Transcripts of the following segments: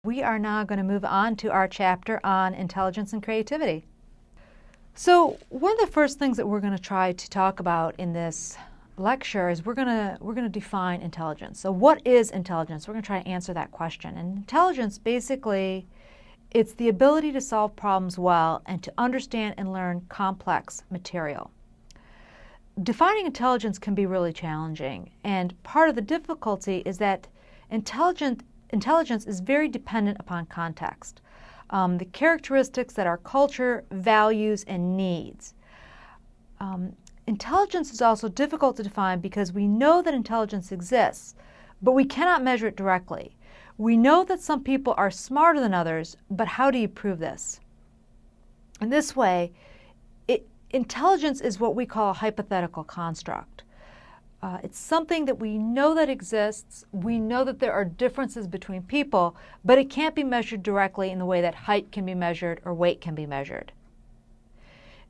We are now going to move on to our chapter on intelligence and creativity. So one of the first things that we're going to try to talk about in this lecture is we're going to define intelligence. So what is intelligence? We're going to try to answer that question. And intelligence, basically, it's the ability to solve problems well and to understand and learn complex material. Defining intelligence can be really challenging, and part of the difficulty is that intelligence is very dependent upon context, the characteristics that our culture values and needs. Intelligence is also difficult to define because we know that intelligence exists, but we cannot measure it directly. We know that some people are smarter than others, but how do you prove this? In this way, intelligence is what we call a hypothetical construct. It's something that we know that exists. We know that there are differences between people, but it can't be measured directly in the way that height can be measured or weight can be measured.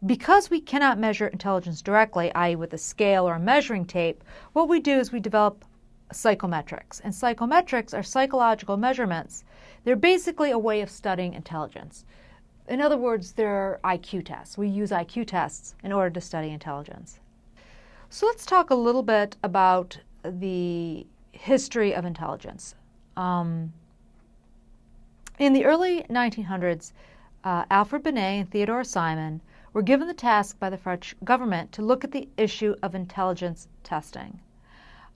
Because we cannot measure intelligence directly, i.e. with a scale or a measuring tape, what we do is we develop psychometrics. And psychometrics are psychological measurements. They're basically a way of studying intelligence. In other words, they're IQ tests. We use IQ tests in order to study intelligence. So let's talk a little bit about the history of intelligence. In the early 1900s, Alfred Binet and Theodore Simon were given the task by the French government to look at the issue of intelligence testing.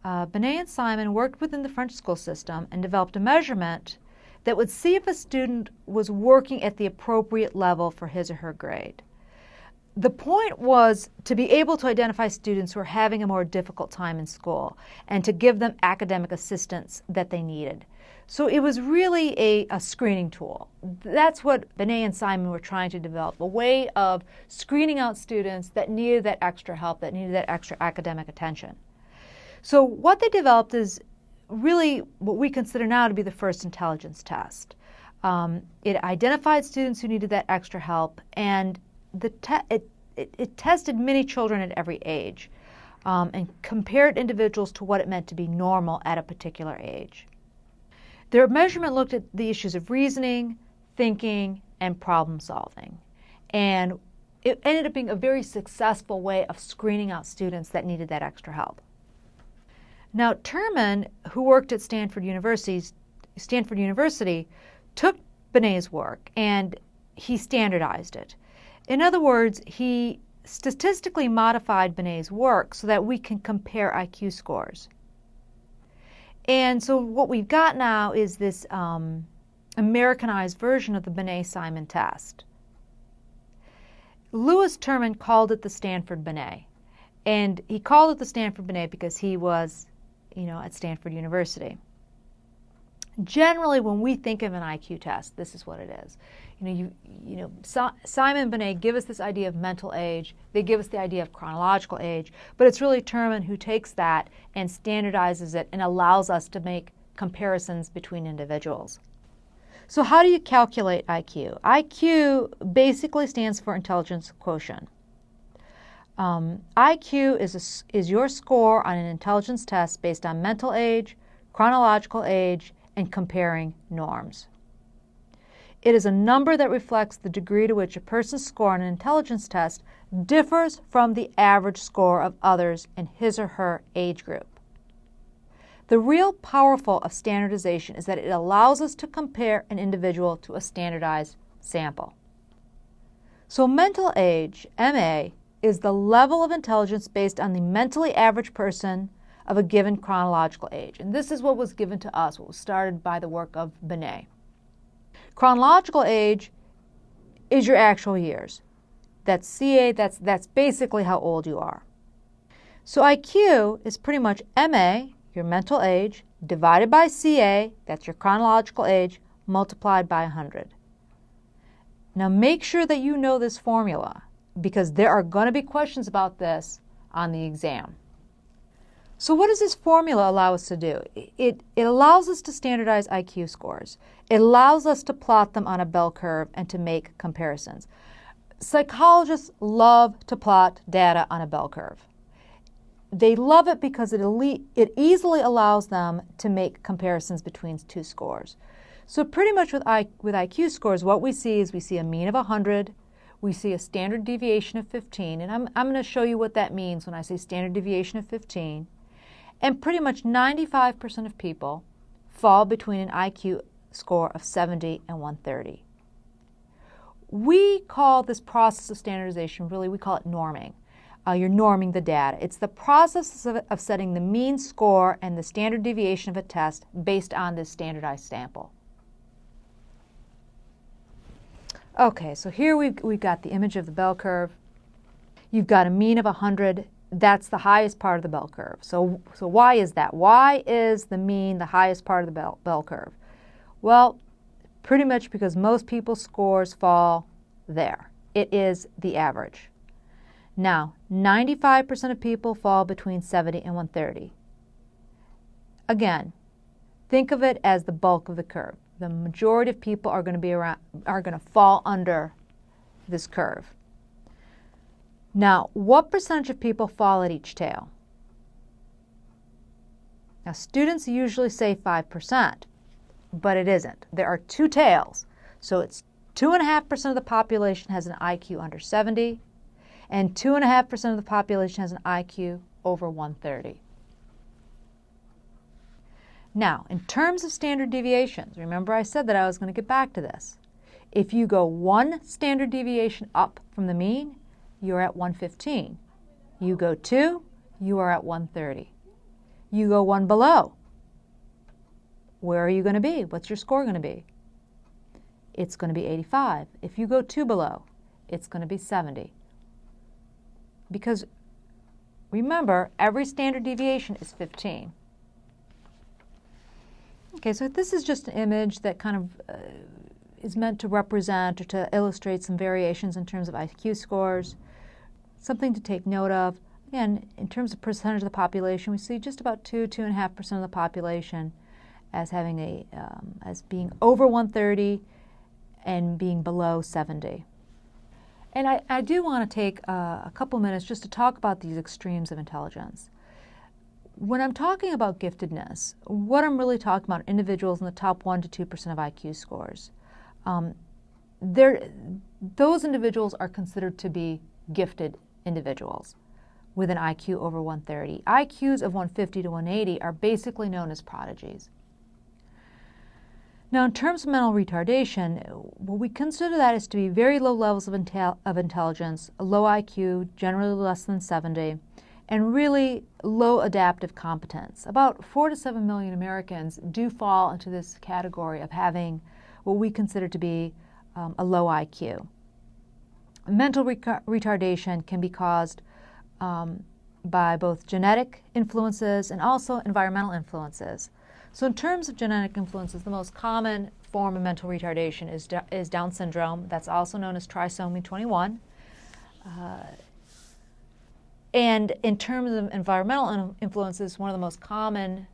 Binet and Simon worked within the French school system and developed a measurement that would see if a student was working at the appropriate level for his or her grade. The point was to be able to identify students who were having a more difficult time in school and to give them academic assistance that they needed. So it was really a screening tool. That's what Binet and Simon were trying to develop, a way of screening out students that needed that extra help, that needed that extra academic attention. So what they developed is really what we consider now to be the first intelligence test. It identified students who needed that extra help, and it tested many children at every age and compared individuals to what it meant to be normal at a particular age. Their measurement looked at the issues of reasoning, thinking, and problem solving. And it ended up being a very successful way of screening out students that needed that extra help. Now, Terman, who worked at Stanford University, took Binet's work and he standardized it. In other words, he statistically modified Binet's work so that we can compare IQ scores. And so what we've got now is this Americanized version of the Binet-Simon test. Louis Terman called it the Stanford Binet. And he called it the Stanford Binet because he was at Stanford University. Generally, when we think of an IQ test, this is what it is. Simon and Binet give us this idea of mental age. They give us the idea of chronological age, but it's really Terman who takes that and standardizes it and allows us to make comparisons between individuals. So how do you calculate IQ? IQ basically stands for intelligence quotient. IQ is your score on an intelligence test based on mental age, chronological age, and comparing norms. It is a number that reflects the degree to which a person's score on an intelligence test differs from the average score of others in his or her age group. The real powerful of standardization is that it allows us to compare an individual to a standardized sample. So mental age, MA, is the level of intelligence based on the mentally average person of a given chronological age. And this is what was given to us, what was started by the work of Binet. Chronological age is your actual years. That's CA, that's basically how old you are. So IQ is pretty much MA, your mental age, divided by CA, that's your chronological age, multiplied by 100. Now make sure that you know this formula, because there are going to be questions about this on the exam. So what does this formula allow us to do? It allows us to standardize IQ scores. It allows us to plot them on a bell curve and to make comparisons. Psychologists love to plot data on a bell curve. They love it because it easily allows them to make comparisons between two scores. So pretty much with IQ scores, what we see is we see a mean of 100, we see a standard deviation of 15, and I'm going to show you what that means when I say standard deviation of 15. And pretty much 95% of people fall between an IQ score of 70 and 130. We call this process of standardization, really we call it norming. You're norming the data. It's the process of setting the mean score and the standard deviation of a test based on this standardized sample. Okay, so here we've got the image of the bell curve. You've got a mean of 100. That's the highest part of the bell curve. So why is that? Why is the mean the highest part of the bell curve? Well, pretty much because most people's scores fall there. It is the average. Now, 95% of people fall between 70 and 130. Again, think of it as the bulk of the curve. The majority of people are going to fall under this curve. Now, what percentage of people fall at each tail? Now, students usually say 5%, but it isn't. There are two tails. So it's 2.5% of the population has an IQ under 70, and 2.5% of the population has an IQ over 130. Now, in terms of standard deviations, remember I said that I was going to get back to this. If you go one standard deviation up from the mean, you're at 115. You go 2, you are at 130. You go 1 below, where are you going to be? What's your score going to be? It's going to be 85. If you go 2 below, it's going to be 70. Because remember, every standard deviation is 15. Okay, so this is just an image that kind of is meant to represent or to illustrate some variations in terms of IQ scores. Something to take note of. Again, in terms of percentage of the population, we see just about 2.5% of the population as having as being over 130 and being below 70. And I do want to take a couple minutes just to talk about these extremes of intelligence. When I'm talking about giftedness, what I'm really talking about are individuals in the top 1 to 2% of IQ scores. Those individuals are considered to be gifted individuals with an IQ over 130. IQs of 150 to 180 are basically known as prodigies. Now, in terms of mental retardation, what we consider that is to be very low levels of intelligence, a low IQ, generally less than 70, and really low adaptive competence. About 4 to 7 million Americans do fall into this category of having what we consider to be a low IQ. Mental retardation can be caused by both genetic influences and also environmental influences. So in terms of genetic influences, the most common form of mental retardation is Down syndrome. That's also known as trisomy 21. And in terms of environmental influences, one of the most common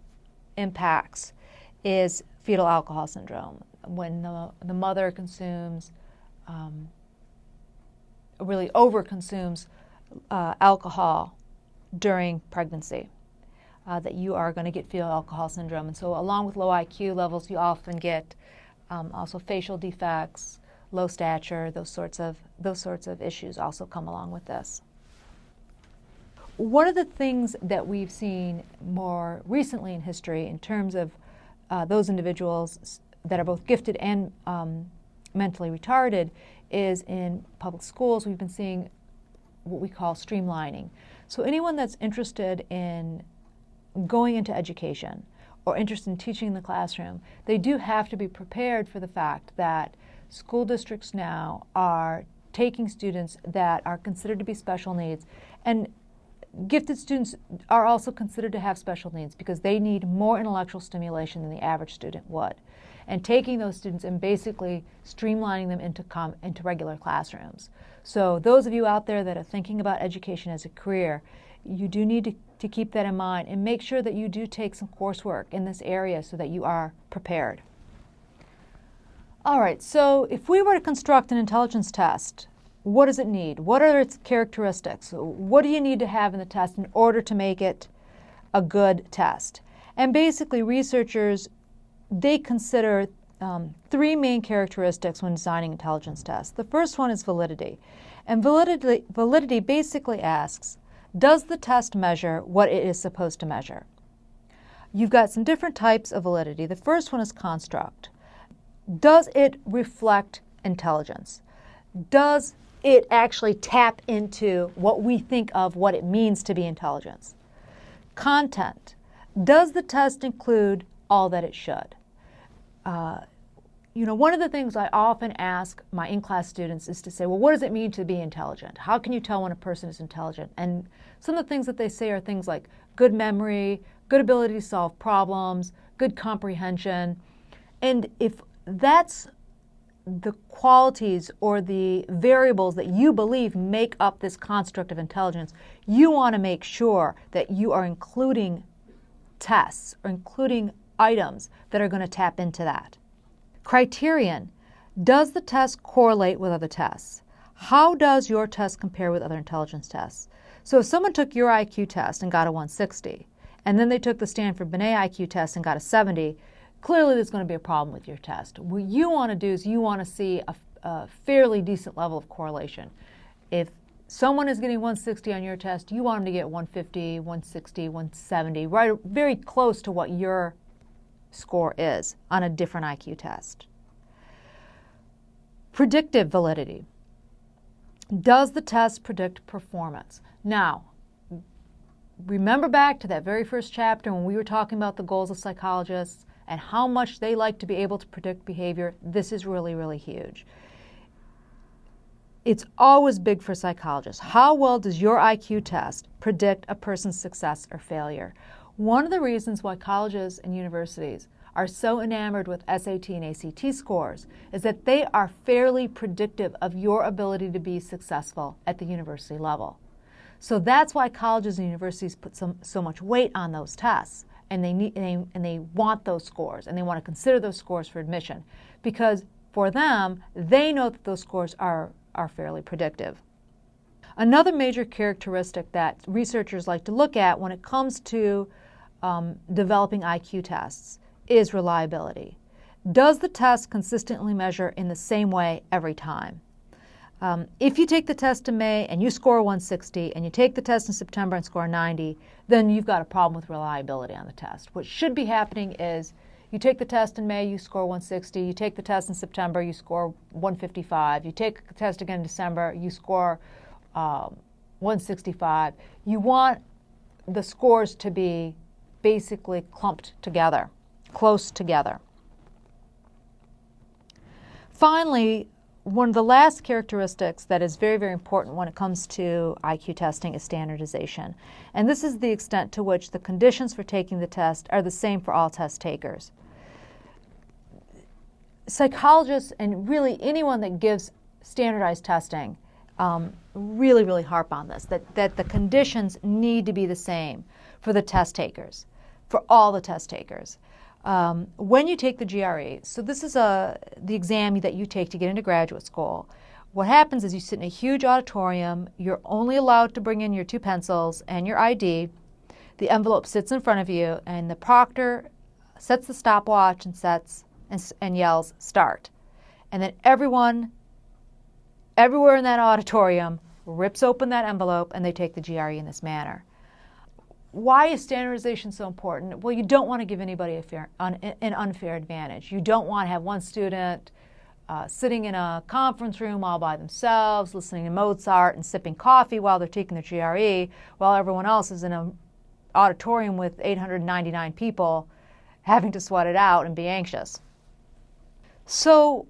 impacts is fetal alcohol syndrome, when the mother consumes, really overconsumes alcohol during pregnancy, that you are going to get fetal alcohol syndrome. And so along with low IQ levels, you often get also facial defects, low stature, those sorts of issues also come along with this. One of the things that we've seen more recently in history in terms of those individuals that are both gifted and mentally retarded is in public schools. We've been seeing what we call streamlining. So anyone that's interested in going into education or interested in teaching in the classroom, they do have to be prepared for the fact that school districts now are taking students that are considered to be special needs, and gifted students are also considered to have special needs because they need more intellectual stimulation than the average student would. And taking those students and basically streamlining them into regular classrooms. So those of you out there that are thinking about education as a career, you do need to keep that in mind and make sure that you do take some coursework in this area so that you are prepared. All right, so if we were to construct an intelligence test, what does it need? What are its characteristics? What do you need to have in the test in order to make it a good test? And basically researchers, they consider three main characteristics when designing intelligence tests. The first one is validity. And validity basically asks, does the test measure what it is supposed to measure? You've got some different types of validity. The first one is construct. Does it reflect intelligence? Does it actually tap into what we think of what it means to be intelligence? Content. Does the test include all that it should? One of the things I often ask my in-class students is to say, well, what does it mean to be intelligent? How can you tell when a person is intelligent? And some of the things that they say are things like good memory, good ability to solve problems, good comprehension. And if that's the qualities or the variables that you believe make up this construct of intelligence, you want to make sure that you are including tests or including items that are going to tap into that. Criterion. Does the test correlate with other tests? How does your test compare with other intelligence tests? So if someone took your IQ test and got a 160, and then they took the Stanford Binet IQ test and got a 70, clearly there's going to be a problem with your test. What you want to do is you want to see a fairly decent level of correlation. If someone is getting 160 on your test, you want them to get 150, 160, 170, right, very close to what your score is on a different IQ test. Predictive validity. Does the test predict performance? Now, remember back to that very first chapter when we were talking about the goals of psychologists and how much they like to be able to predict behavior. This is really, really huge. It's always big for psychologists. How well does your IQ test predict a person's success or failure? One of the reasons why colleges and universities are so enamored with SAT and ACT scores is that they are fairly predictive of your ability to be successful at the university level. So that's why colleges and universities put so much weight on those tests, and they want those scores, and they want to consider those scores for admission, because for them, they know that those scores are fairly predictive. Another major characteristic that researchers like to look at when it comes to developing IQ tests is reliability. Does the test consistently measure in the same way every time? If you take the test in May and you score 160 and you take the test in September and score 90, then you've got a problem with reliability on the test. What should be happening is you take the test in May, you score 160, you take the test in September, you score 155, you take the test again in December, you score 165. You want the scores to be basically clumped together, close together. Finally, one of the last characteristics that is very, very important when it comes to IQ testing is standardization. And this is the extent to which the conditions for taking the test are the same for all test takers. Psychologists and really anyone that gives standardized testing really, really harp on this, that the conditions need to be the same for the test takers, for all the test takers. When you take the GRE, so this is the exam that you take to get into graduate school, what happens is you sit in a huge auditorium, you're only allowed to bring in your 2 pencils and your ID, the envelope sits in front of you, and the proctor sets the stopwatch and yells, start. And then everyone, everywhere in that auditorium, rips open that envelope and they take the GRE in this manner. Why is standardization so important? Well, you don't want to give anybody an unfair advantage. You don't want to have one student sitting in a conference room all by themselves, listening to Mozart and sipping coffee while they're taking their GRE, while everyone else is in an auditorium with 899 people having to sweat it out and be anxious. So,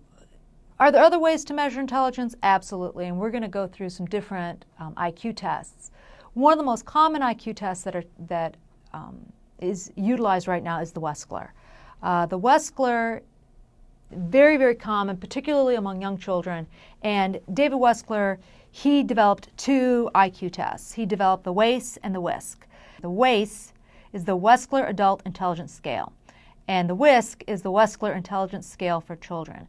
are there other ways to measure intelligence? Absolutely, and we're going to go through some different IQ tests. One of the most common IQ tests that is utilized right now is the Wechsler. The Wechsler, very, very common, particularly among young children. And David Wechsler, he developed 2 IQ tests. He developed the WAIS and the WISC. The WAIS is the Wechsler Adult Intelligence Scale, and the WISC is the Wechsler Intelligence Scale for Children.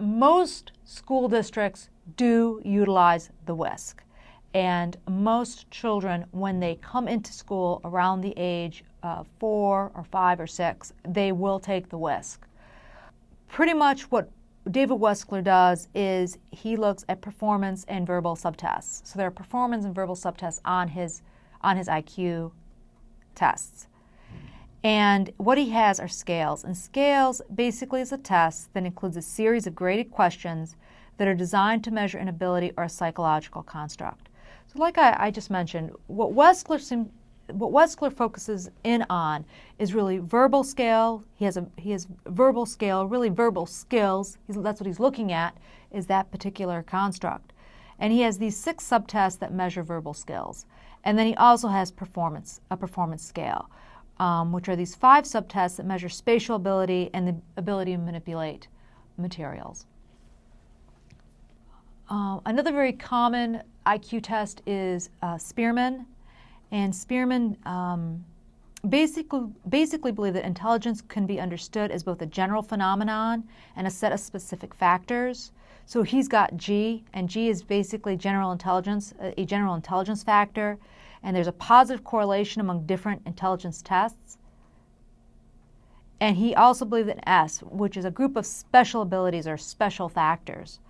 Most school districts do utilize the WISC. And most children, when they come into school around the age of 4 or 5 or 6, they will take the WISC. pretty much what David Weskler does is he looks at performance and verbal subtests. So there are performance and verbal subtests on his IQ tests. And what he has are scales. And scales basically is a test that includes a series of graded questions that are designed to measure an ability or a psychological construct. So like I just mentioned, what Weskler focuses in on is really verbal scale. He has verbal scale, really verbal skills. That's what he's looking at, is that particular construct. And he has these 6 subtests that measure verbal skills. And then he also has a performance scale, which are these 5 subtests that measure spatial ability and the ability to manipulate materials. Another very common IQ test is Spearman. And Spearman basically believe that intelligence can be understood as both a general phenomenon and a set of specific factors. So he's got G, and G is basically general intelligence, a general intelligence factor, and there's a positive correlation among different intelligence tests. And he also believed in S, which is a group of special abilities or special factors.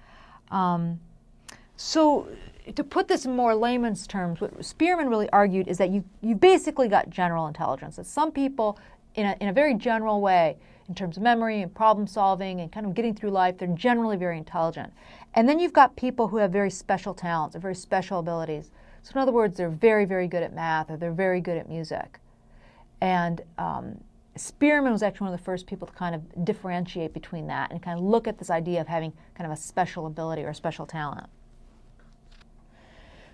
So to put this in more layman's terms, what Spearman really argued is that you basically got general intelligence. That some people, in a very general way, in terms of memory and problem solving and kind of getting through life, they're generally very intelligent. And then you've got people who have very special talents or very special abilities. So in other words, they're very, very good at math or they're very good at music. And Spearman was actually one of the first people to kind of differentiate between that and kind of look at this idea of having kind of a special ability or a special talent.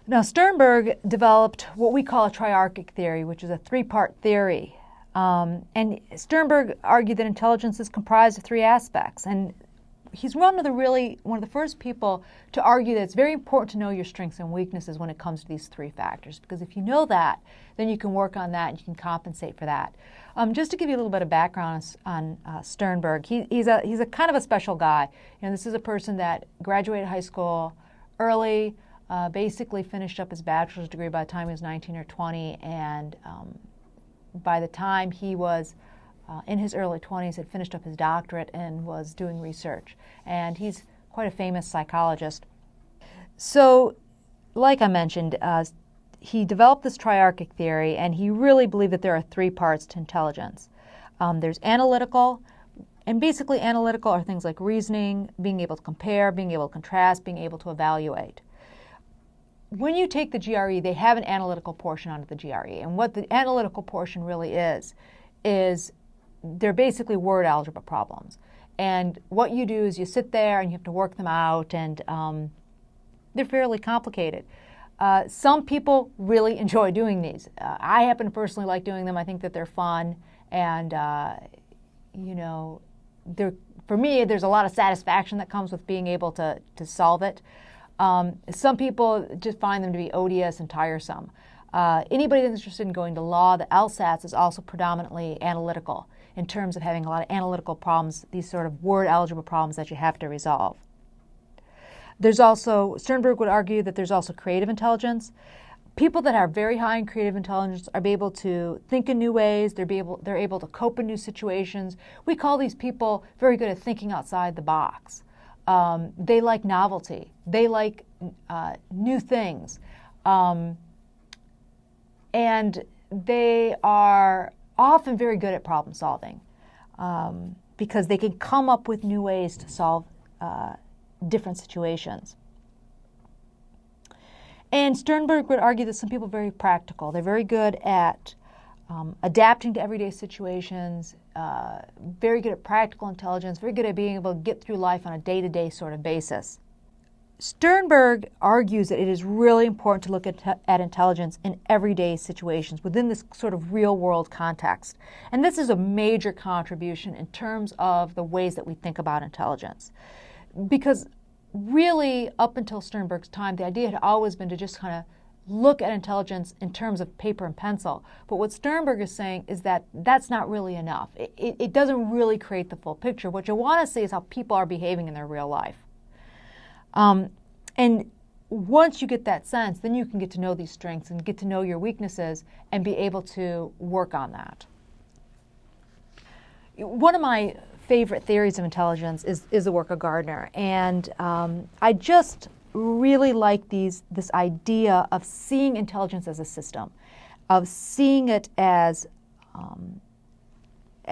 Now, Sternberg developed what we call a triarchic theory, which is a 3-part theory. And Sternberg argued that intelligence is comprised of 3 aspects. And he's one of the first people to argue that it's very important to know your strengths and weaknesses when it comes to these 3 factors. Because if you know that, then you can work on that and you can compensate for that. Just to give you a little bit of background on Sternberg, he's a kind of a special guy. This is a person that graduated high school early, basically finished up his bachelor's degree by the time he was 19 or 20, and by the time he was in his early 20s, had finished up his doctorate and was doing research. And he's quite a famous psychologist. So, like I mentioned, he developed this triarchic theory, and he really believed that there are 3 parts to intelligence. There's analytical, and basically analytical are things like reasoning, being able to compare, being able to contrast, being able to evaluate. When you take the GRE, they have an analytical portion onto the GRE. And what the analytical portion really is they're basically word algebra problems. And what you do is you sit there and you have to work them out, and they're fairly complicated. Some people really enjoy doing these. I happen to personally like doing them. I think that they're fun. And, for me, there's a lot of satisfaction that comes with being able to solve it. Some people just find them to be odious and tiresome. Anybody that's interested in going to law, the LSATs is also predominantly analytical in terms of having a lot of analytical problems, these sort of word algebra problems that you have to resolve. There's also, Sternberg would argue that there's also creative intelligence. People that are very high in creative intelligence are able to think in new ways, they're able to cope in new situations. We call these people very good at thinking outside the box. They like novelty. They like new things. And they are often very good at problem solving because they can come up with new ways to solve different situations. And Sternberg would argue that some people are very practical. They're very good at adapting to everyday situations, very good at practical intelligence, very good at being able to get through life on a day-to-day sort of basis. Sternberg argues that it is really important to look at intelligence in everyday situations within this sort of real-world context. And this is a major contribution in terms of the ways that we think about intelligence. Because really, up until Sternberg's time, the idea had always been to just kind of look at intelligence in terms of paper and pencil. But what Sternberg is saying is that that's not really enough. It doesn't really create the full picture. What you want to see is how people are behaving in their real life. And once you get that sense, then you can get to know these strengths and get to know your weaknesses and be able to work on that. One of my favorite theories of intelligence is the work of Gardner. And I just really like this idea of seeing intelligence as a system, of seeing it as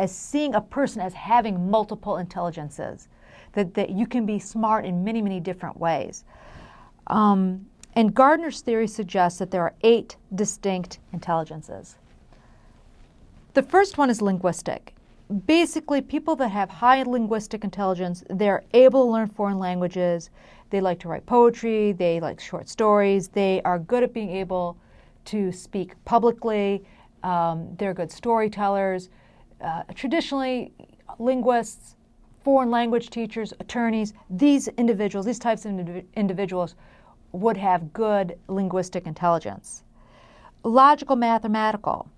seeing a person as having multiple intelligences, that you can be smart in many, many different ways. And Gardner's theory suggests that there are 8 distinct intelligences. The first one is linguistic. Basically, people that have high linguistic intelligence, they're able to learn foreign languages, they like to write poetry, they like short stories, they are good at being able to speak publicly, they're good storytellers. Traditionally, linguists, foreign language teachers, attorneys, these types of individuals would have good linguistic intelligence. Logical, mathematical.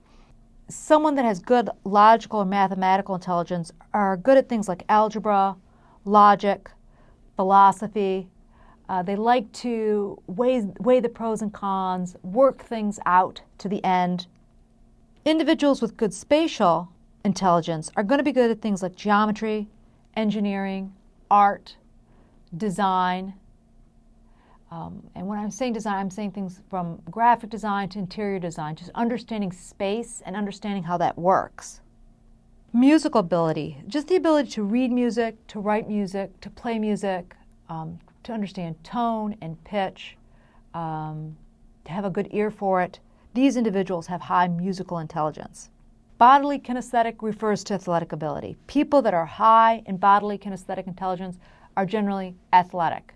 Someone that has good logical or mathematical intelligence are good at things like algebra, logic, philosophy. They like to weigh the pros and cons, work things out to the end. Individuals with good spatial intelligence are going to be good at things like geometry, engineering, art, design. And when I'm saying design, I'm saying things from graphic design to interior design, just understanding space and understanding how that works. Musical ability, just the ability to read music, to write music, to play music, to understand tone and pitch, to have a good ear for it. These individuals have high musical intelligence. Bodily kinesthetic refers to athletic ability. People that are high in bodily kinesthetic intelligence are generally athletic.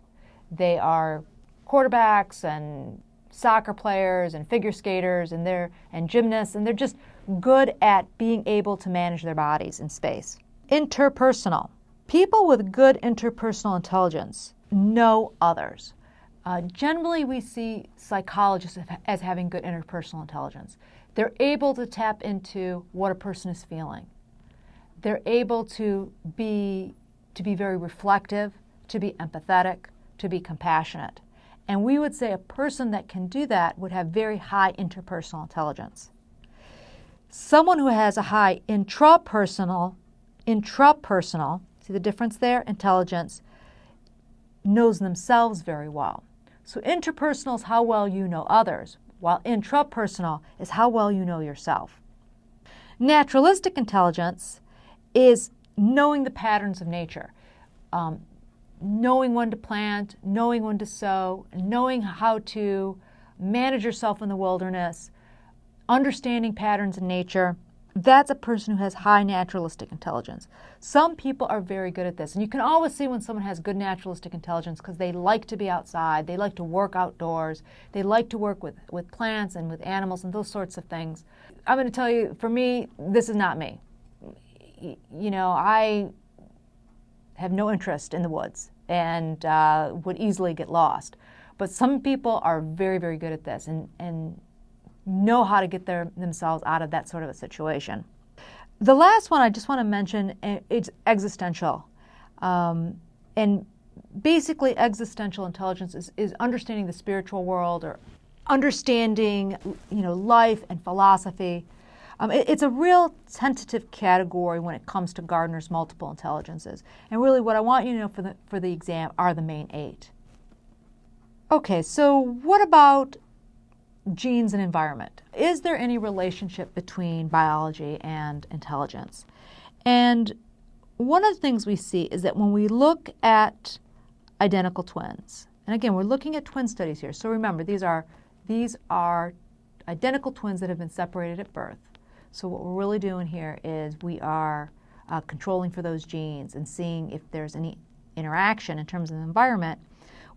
They are quarterbacks and soccer players and figure skaters and gymnasts, and they're just good at being able to manage their bodies in space. Interpersonal. People with good interpersonal intelligence know others. Generally, we see psychologists as having good interpersonal intelligence. They're able to tap into what a person is feeling. They're able to be very reflective, to be empathetic, to be compassionate. And we would say a person that can do that would have very high interpersonal intelligence. Someone who has a high intrapersonal, see the difference there? Intelligence, knows themselves very well. So interpersonal is how well you know others, while intrapersonal is how well you know yourself. Naturalistic intelligence is knowing the patterns of nature. Knowing when to plant, knowing when to sow, knowing how to manage yourself in the wilderness, understanding patterns in nature. That's a person who has high naturalistic intelligence. Some people are very good at this, and you can always see when someone has good naturalistic intelligence because they like to be outside, they like to work outdoors, they like to work with plants and with animals and those sorts of things. I'm going to tell you, for me, this is not me. You know, I have no interest in the woods and would easily get lost. But some people are very, very good at this and know how to get themselves out of that sort of a situation. The last one I just want to mention is existential. And basically existential intelligence is understanding the spiritual world or understanding, life and philosophy. It's a real tentative category when it comes to Gardner's multiple intelligences. And really what I want you to know for the exam are the main 8. Okay, so what about genes and environment? Is there any relationship between biology and intelligence? And one of the things we see is that when we look at identical twins, and again, we're looking at twin studies here. So remember, these are identical twins that have been separated at birth. So what we're really doing here is we are controlling for those genes and seeing if there's any interaction in terms of the environment.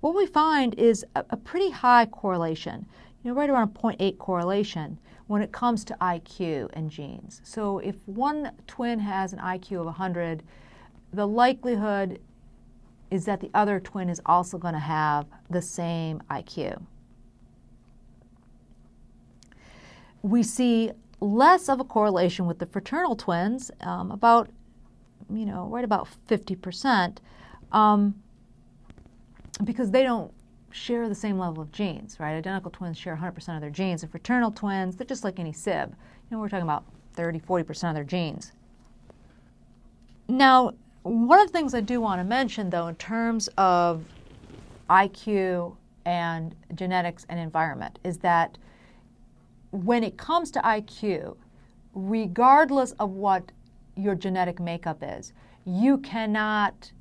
What we find is a pretty high correlation, right around a 0.8 correlation when it comes to IQ and genes. So if one twin has an IQ of 100, the likelihood is that the other twin is also going to have the same IQ. We see less of a correlation with the fraternal twins, about 50%, because they don't share the same level of genes, right? Identical twins share 100% of their genes. And fraternal twins, they're just like any sib. We're talking about 30, 40% of their genes. Now, One of the things I do want to mention, though, in terms of IQ and genetics and environment, is that when it comes to IQ, regardless of what your genetic makeup is, you cannot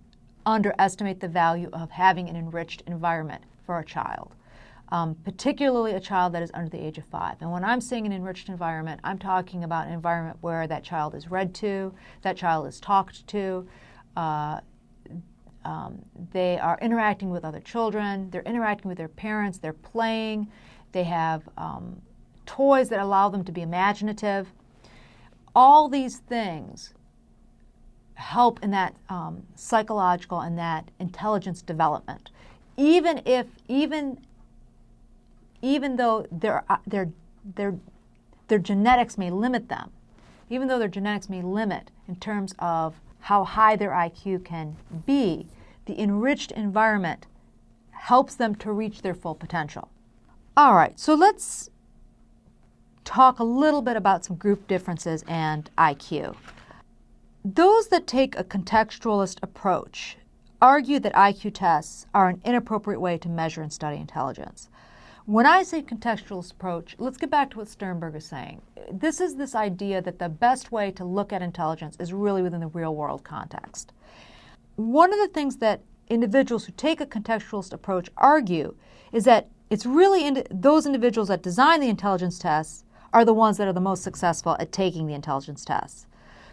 underestimate the value of having an enriched environment for a child, particularly a child that is under the age of 5. And when I'm saying an enriched environment, I'm talking about an environment where that child is read to, that child is talked to, they are interacting with other children, they're interacting with their parents, they're playing, they have toys that allow them to be imaginative. All these things help in that psychological and that intelligence development. Even though their genetics may limit them, even though their genetics may limit in terms of how high their IQ can be, the enriched environment helps them to reach their full potential. All right, so let's talk a little bit about some group differences and IQ. Those that take a contextualist approach argue that IQ tests are an inappropriate way to measure and study intelligence. When I say contextualist approach, let's get back to what Sternberg is saying. This is this idea that the best way to look at intelligence is really within the real world context. One of the things that individuals who take a contextualist approach argue is that it's really those individuals that design the intelligence tests are the ones that are the most successful at taking the intelligence tests.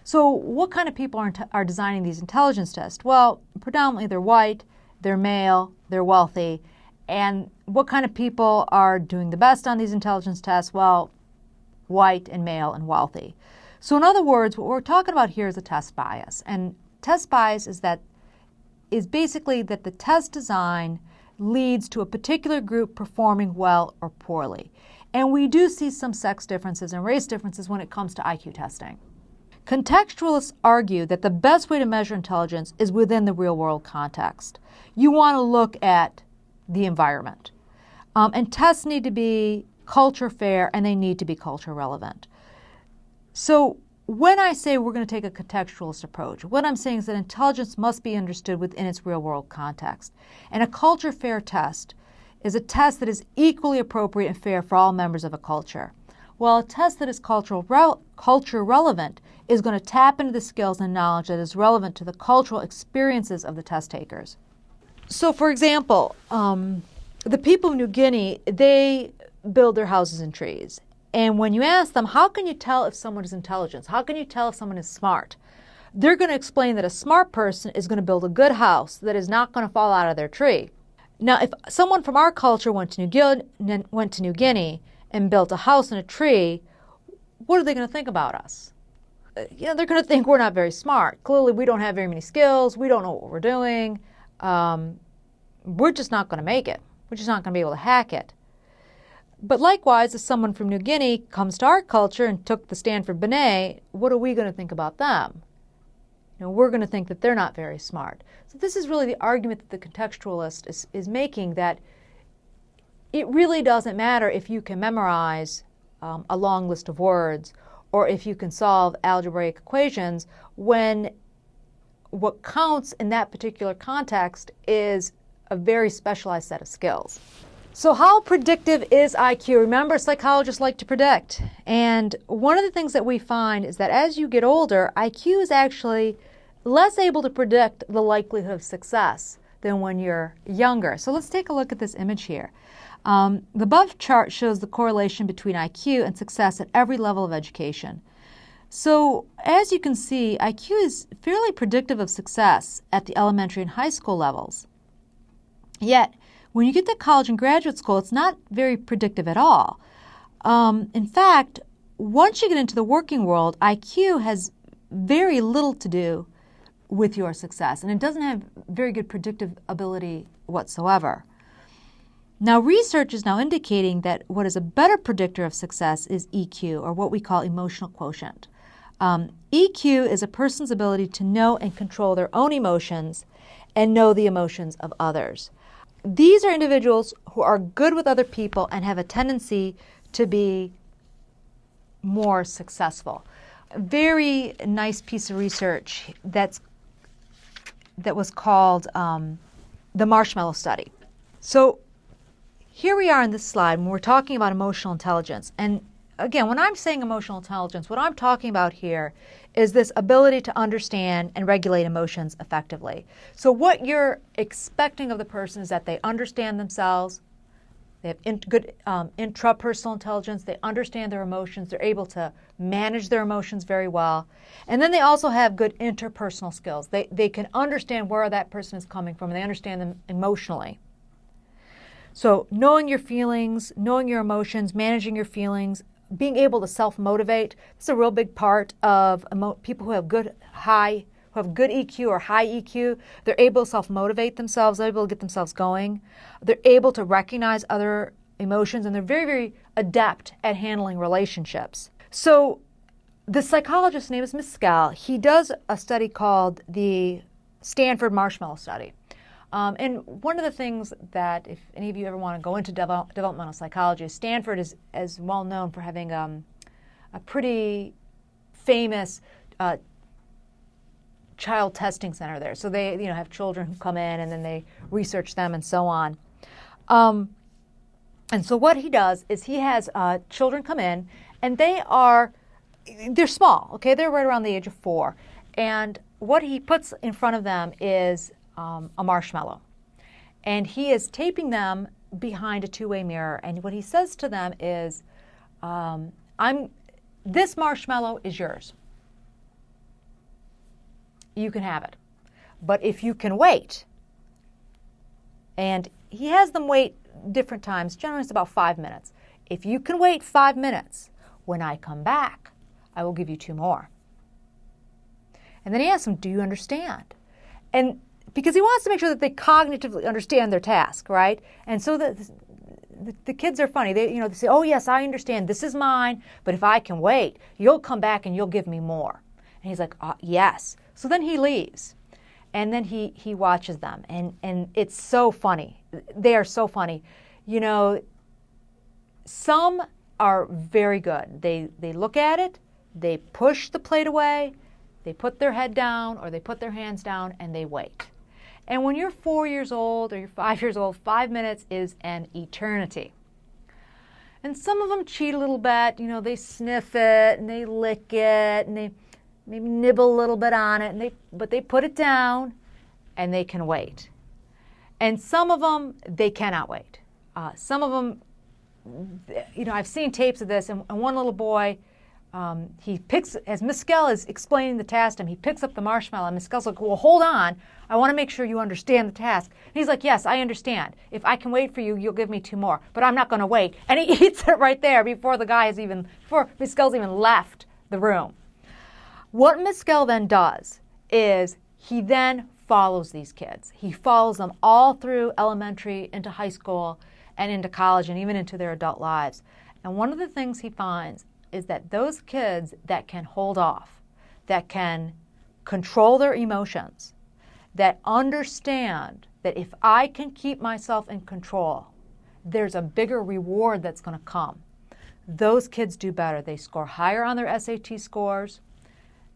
So what kind of people are designing these intelligence tests? Well, predominantly they're white, they're male, they're wealthy. And what kind of people are doing the best on these intelligence tests? Well, white and male and wealthy. So in other words, what we're talking about here is a test bias. And test bias is basically that the test design leads to a particular group performing well or poorly. And we do see some sex differences and race differences when it comes to IQ testing. Contextualists argue that the best way to measure intelligence is within the real-world context. You want to look at the environment. And tests need to be culture fair and they need to be culture relevant. So when I say we're going to take a contextualist approach, what I'm saying is that intelligence must be understood within its real-world context. And a culture fair test is a test that is equally appropriate and fair for all members of a culture, while a test that is culture relevant is going to tap into the skills and knowledge that is relevant to the cultural experiences of the test takers. So, for example, the people of New Guinea, they build their houses in trees. And when you ask them, how can you tell if someone is intelligent? How can you tell if someone is smart? They're going to explain that a smart person is going to build a good house that is not going to fall out of their tree. Now, if someone from our culture went to New Guinea and built a house in a tree, what are they going to think about us? They're going to think we're not very smart. Clearly, we don't have very many skills. We don't know what we're doing. We're just not going to make it. We're just not going to be able to hack it. But likewise, if someone from New Guinea comes to our culture and took the Stanford Binet, what are we going to think about them? We're going to think that they're not very smart. So this is really the argument that the contextualist is making, that it really doesn't matter if you can memorize a long list of words or if you can solve algebraic equations, when what counts in that particular context is a very specialized set of skills. So how predictive is IQ? Remember, psychologists like to predict. And one of the things that we find is that as you get older, IQ is actually less able to predict the likelihood of success than when you're younger. So let's take a look at this image here. The above chart shows the correlation between IQ and success at every level of education. So as you can see, IQ is fairly predictive of success at the elementary and high school levels. Yet, when you get to college and graduate school, it's not very predictive at all. In fact, once you get into the working world, IQ has very little to do with your success, and it doesn't have very good predictive ability whatsoever. Now, research is now indicating that what is a better predictor of success is EQ, or what we call emotional quotient. EQ is a person's ability to know and control their own emotions and know the emotions of others. These are individuals who are good with other people and have a tendency to be more successful. A very nice piece of research that's that was called the marshmallow study. So here we are in this slide when we're talking about emotional intelligence. And again, when I'm saying emotional intelligence, what I'm talking about here is this ability to understand and regulate emotions effectively. So what you're expecting of the person is that they understand themselves, they have good intrapersonal intelligence, they understand their emotions, they're able to manage their emotions very well, and then they also have good interpersonal skills. They can understand where that person is coming from, and they understand them emotionally. So knowing your feelings, knowing your emotions, managing your feelings, being able to self-motivate, this is a real big part of people who have good EQ or high EQ. They're able to self-motivate themselves, they're able to get themselves going. They're able to recognize other emotions, and they're very, very adept at handling relationships. So the psychologist's name is Mescal. He does a study called the Stanford Marshmallow Study. And one of the things that, if any of you ever want to go into developmental psychology, Stanford is as well known for having a pretty famous child testing center there. So they have children who come in and then they research them and so on. And so what he does is he has children come in, and they're small, okay? They're right around the age of 4. And what he puts in front of them is a marshmallow. And he is taping them behind a two-way mirror. And what he says to them is, this marshmallow is yours. You can have it. But if you can wait, and he has them wait different times, generally it's about 5 minutes. If you can wait 5 minutes, when I come back, I will give you 2 more. And then he asks them, do you understand? And because he wants to make sure that they cognitively understand their task, right? And so the kids are funny. They say, oh yes, I understand. This is mine, but if I can wait, you'll come back and you'll give me more. And he's like, yes. So then he leaves, and then he watches them, and it's so funny. They are so funny. Some are very good. They look at it, they push the plate away, they put their head down or they put their hands down, and they wait. And when you're 4 years old or you're 5 years old, 5 minutes is an eternity. And some of them cheat a little bit. They sniff it and they lick it and they maybe nibble a little bit on it, but they put it down and they can wait. And some of them, they cannot wait. Some of them, I've seen tapes of this, and one little boy, he picks, as Mescal is explaining the task to him, he picks up the marshmallow, and Mescal's like, well, hold on, I want to make sure you understand the task. And he's like, yes, I understand. If I can wait for you, you'll give me 2 more, but I'm not going to wait. And he eats it right there before Mescal's even left the room. What Mescal then does is he then follows these kids. He follows them all through elementary, into high school, and into college, and even into their adult lives. And one of the things he finds is that those kids that can hold off, that can control their emotions, that understand that if I can keep myself in control, there's a bigger reward that's going to come. Those kids do better. They score higher on their SAT scores.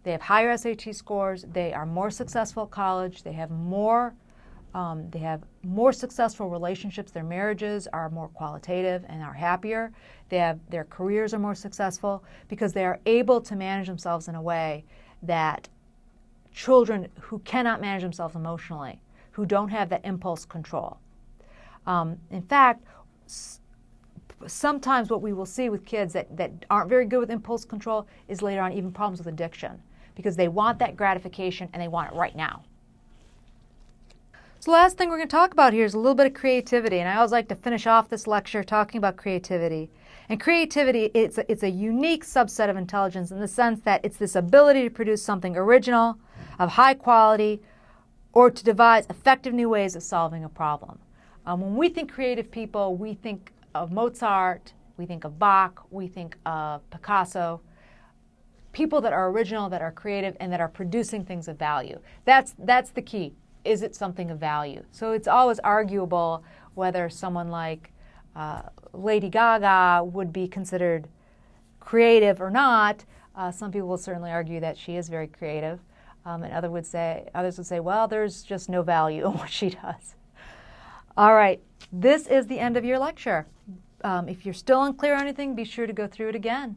They have higher SAT scores. They are more successful at college. They have more successful relationships. Their marriages are more qualitative and are happier. Their careers are more successful because they are able to manage themselves in a way that children who cannot manage themselves emotionally, who don't have that impulse control. In fact, sometimes what we will see with kids that aren't very good with impulse control is later on even problems with addiction, because they want that gratification and they want it right now. So the last thing we're going to talk about here is a little bit of creativity, and I always like to finish off this lecture talking about creativity. And creativity, it's a unique subset of intelligence in the sense that it's this ability to produce something original, of high quality, or to devise effective new ways of solving a problem. When we think creative people, we think of Mozart, we think of Bach, we think of Picasso, people that are original, that are creative, and that are producing things of value. That's the key. Is it something of value? So it's always arguable whether someone like Lady Gaga would be considered creative or not. Some people will certainly argue that she is very creative. And others would say, well, there's just no value in what she does. All right, this is the end of your lecture. If you're still unclear on anything, be sure to go through it again.